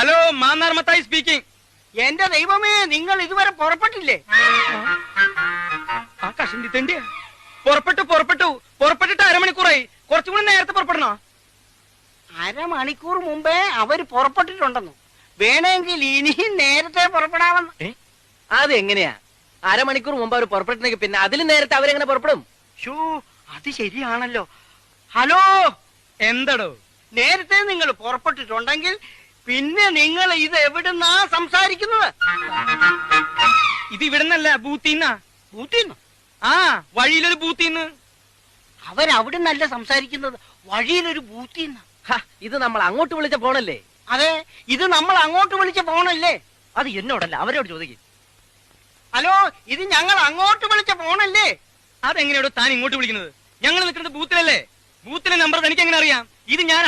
Hello Mannar Mathai speaking. എന്റെ ദൈവമേ, നിങ്ങൾ ഇതുവരെ പുറപ്പെട്ടില്ലേ? ആ കഷണ്ടി തെണ്ടിയ പുറപ്പെട്ടിട്ട് അരമണിക്കൂറായി. കുറച്ചും കൂടി നേരത്തെ പുറപ്പെടണോ? അരമണിക്കൂർ മുമ്പേ അവര് പുറപ്പെട്ടിട്ടുണ്ടെന്നു. വേണമെങ്കിൽ ഇനിയും നേരത്തെ പുറപ്പെടാമെന്ന്. അതെങ്ങനെയാ? അരമണിക്കൂർ മുമ്പ് അവർ പുറപ്പെട്ടെങ്കിൽ പിന്നെ അതിലും നേരത്തെ അവരെങ്ങനെ പുറപ്പെടും? ഷോ, അത് ശരിയാണല്ലോ. ഹലോ, എന്തടോ? നേരത്തെ നിങ്ങൾ പുറപ്പെട്ടിട്ടുണ്ടെങ്കിൽ പിന്നെ നിങ്ങൾ ഇത് എവിടുന്നാ സംസാരിക്കുന്നത്? ഇത് ഇവിടുന്നല്ല, ബൂത്തിന്നാ. ബൂത്തിന്ന്? ആ, വഴിയിലൊരു ബൂത്തിന്ന്. അവരവിടുന്നല്ല സംസാരിക്കുന്നത്, വഴിയിലൊരു ബൂത്തിന്ന്. ഇത് നമ്മൾ അങ്ങോട്ട് വിളിച്ച ഫോണല്ലേ? അതെ, ഇത് നമ്മൾ അങ്ങോട്ട് വിളിച്ച ഫോണല്ലേ? അത് എന്നോടല്ല, അവരോട് ചോദിക്കും. ഹലോ, ഇത് ഞങ്ങൾ അങ്ങോട്ട് വിളിച്ച ഫോണല്ലേ? അതെങ്ങനെയാണോ താൻ ഇങ്ങോട്ട് വിളിക്കുന്നത്? ഞങ്ങൾ നിൽക്കുന്നത് ബൂത്തിലല്ലേ? ബൂത്തിലെ നമ്പർ തനിക്ക് എങ്ങനെ അറിയാം? ഇത് ഞാൻ